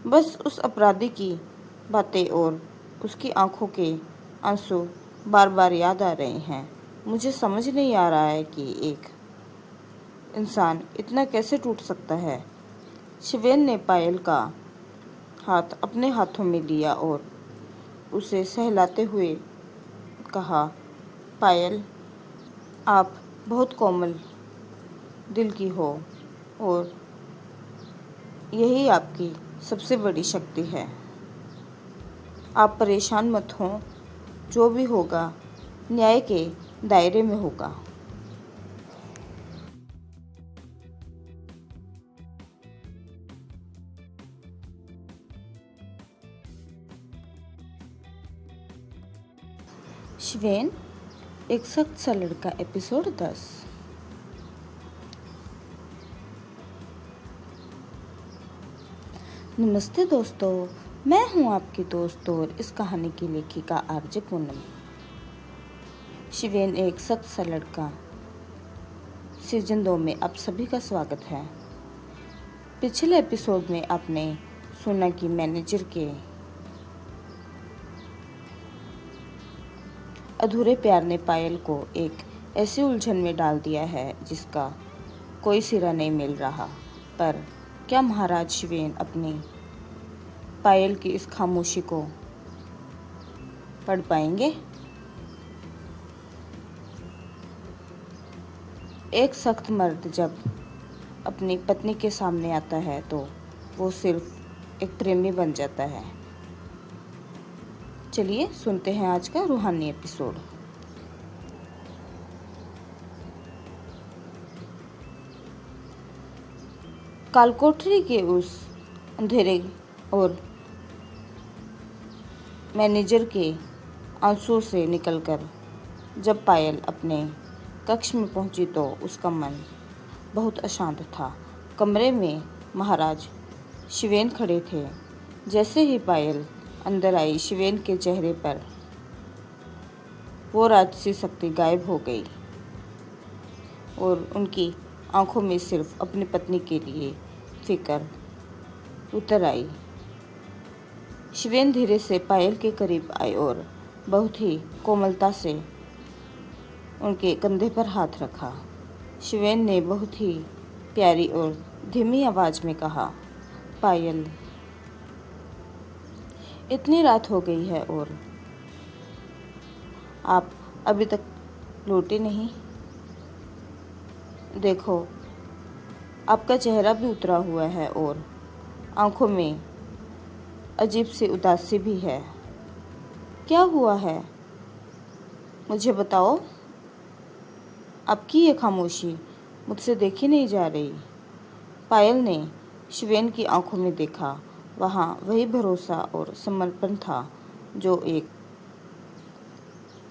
बस उस अपराधी की बातें और उसकी आंखों के आंसू बार बार याद आ रहे हैं। मुझे समझ नहीं आ रहा है कि एक इंसान इतना कैसे टूट सकता है। शिवेन ने पायल का हाथ अपने हाथों में लिया और उसे सहलाते हुए कहा, पायल, आप बहुत कोमल दिल की हो और यही आपकी सबसे बड़ी शक्ति है। आप परेशान मत हो, जो भी होगा न्याय के दायरे में होगा। शिवेन, एक सख्त सा लड़का, एपिसोड 10। नमस्ते दोस्तों, मैं हूं आपकी दोस्त और इस कहानी की लेखिका आरजे पूनम। शिवेन, एक सख्त सा लड़का सीजन 2 में आप सभी का स्वागत है। पिछले एपिसोड में आपने सुना कि मैनेजर के अधूरे प्यार ने पायल को एक ऐसी उलझन में डाल दिया है जिसका कोई सिरा नहीं मिल रहा। पर क्या महाराज शिवेन अपनी पायल की इस खामोशी को पढ़ पाएंगे? एक सख्त मर्द जब अपनी पत्नी के सामने आता है तो वो सिर्फ एक प्रेमी बन जाता है। चलिए सुनते हैं आज का रूहानी एपिसोड। कालकोठरी के उस अंधेरे और मैनेजर के आंसुओं से निकलकर जब पायल अपने कक्ष में पहुंची तो उसका मन बहुत अशांत था। कमरे में महाराज शिवेन खड़े थे। जैसे ही पायल अंदर आई, शिवेन के चेहरे पर वो राजसी शक्ति गायब हो गई और उनकी आंखों में सिर्फ अपनी पत्नी के लिए फिक्र उतर आई। शिवेन धीरे से पायल के करीब आई और बहुत ही कोमलता से उनके कंधे पर हाथ रखा। शिवेन ने बहुत ही प्यारी और धीमी आवाज में कहा, पायल, इतनी रात हो गई है और आप अभी तक लौटे नहीं। देखो, आपका चेहरा भी उतरा हुआ है और आंखों में अजीब सी उदासी भी है। क्या हुआ है, मुझे बताओ। आपकी ये खामोशी मुझसे देखी नहीं जा रही। पायल ने शिवेन की आंखों में देखा। वहाँ वही भरोसा और समर्पण था जो एक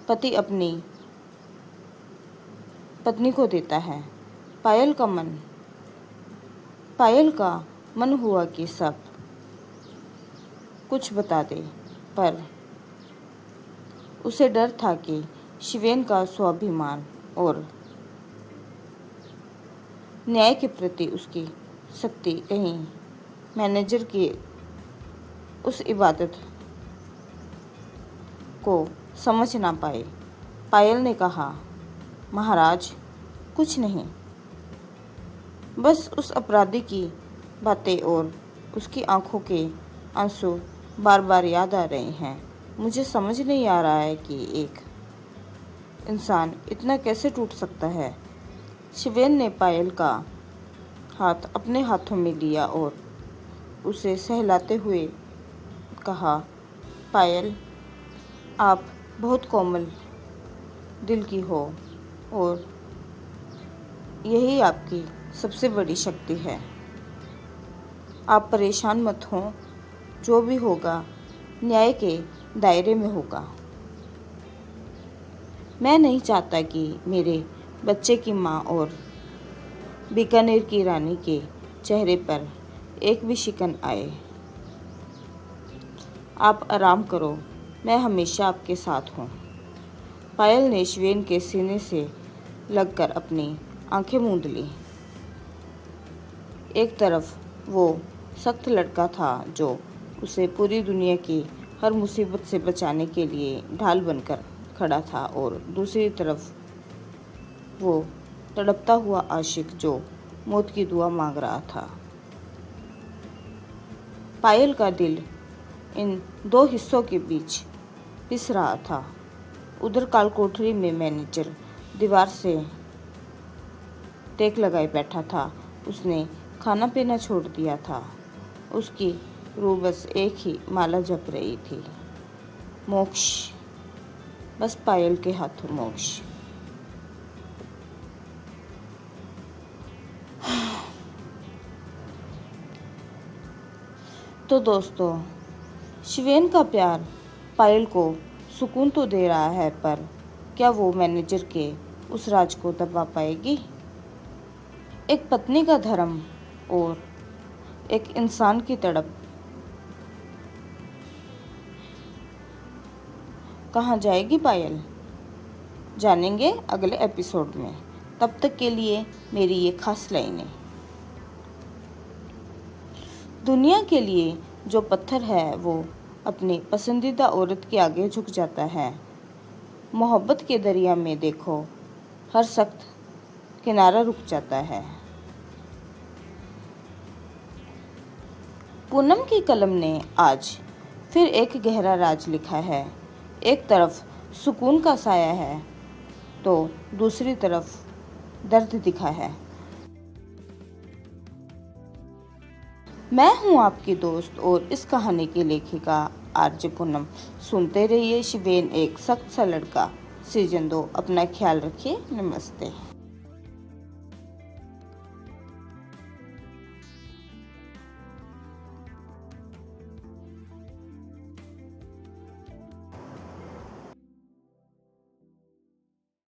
पति अपनी पत्नी को देता है। पायल का मन हुआ कि सब कुछ बता दे, पर उसे डर था कि शिवेन का स्वाभिमान और न्याय के प्रति उसकी शक्ति कहीं मैनेजर की उस इबादत को समझ ना पाए। पायल ने कहा, महाराज, कुछ नहीं, बस उस अपराधी की बातें और उसकी आंखों के आंसू बार बार याद आ रहे हैं। मुझे समझ नहीं आ रहा है कि एक इंसान इतना कैसे टूट सकता है। शिवेन ने पायल का हाथ अपने हाथों में लिया और उसे सहलाते हुए कहा, पायल, आप बहुत कोमल दिल की हो और यही आपकी सबसे बड़ी शक्ति है। आप परेशान मत हो, जो भी होगा न्याय के दायरे में होगा। मैं नहीं चाहता कि मेरे बच्चे की माँ और बीकानेर की रानी के चेहरे पर एक भी शिकन आए। आप आराम करो, मैं हमेशा आपके साथ हूँ। पायल ने शिवेन के सीने से लगकर अपनी आंखें मूंद ली। एक तरफ वो सख्त लड़का था जो उसे पूरी दुनिया की हर मुसीबत से बचाने के लिए ढाल बनकर खड़ा था, और दूसरी तरफ वो तड़पता हुआ आशिक जो मौत की दुआ मांग रहा था। पायल का दिल इन दो हिस्सों के बीच पिस रहा था। उधर काल कोठरी में मैनेजर दीवार से टेक लगाए बैठा था। उसने खाना पीना छोड़ दिया था। उसकी रूह बस एक ही माला जप रही थी, मोक्ष। बस पायल के हाथों मोक्ष। तो दोस्तों, शिवेन का प्यार पायल को सुकून तो दे रहा है, पर क्या वो मैनेजर के उस राज को दबा पाएगी? एक पत्नी का धर्म और एक इंसान की तड़प कहाँ जाएगी पायल? जानेंगे अगले एपिसोड में। तब तक के लिए मेरी ये खास लाइनें। दुनिया के लिए जो पत्थर है वो अपनी पसंदीदा औरत के आगे झुक जाता है। मोहब्बत के दरिया में देखो, हर सख्त किनारा रुक जाता है। पूनम की कलम ने आज फिर एक गहरा राज लिखा है। एक तरफ सुकून का साया है तो दूसरी तरफ दर्द दिखा है। मैं हूँ आपकी दोस्त और इस कहानी की लेखिका आरजे पूनम। सुनते रहिए शिवेन एक सख्त सा लड़का सीजन 2। अपना ख्याल रखिए। नमस्ते।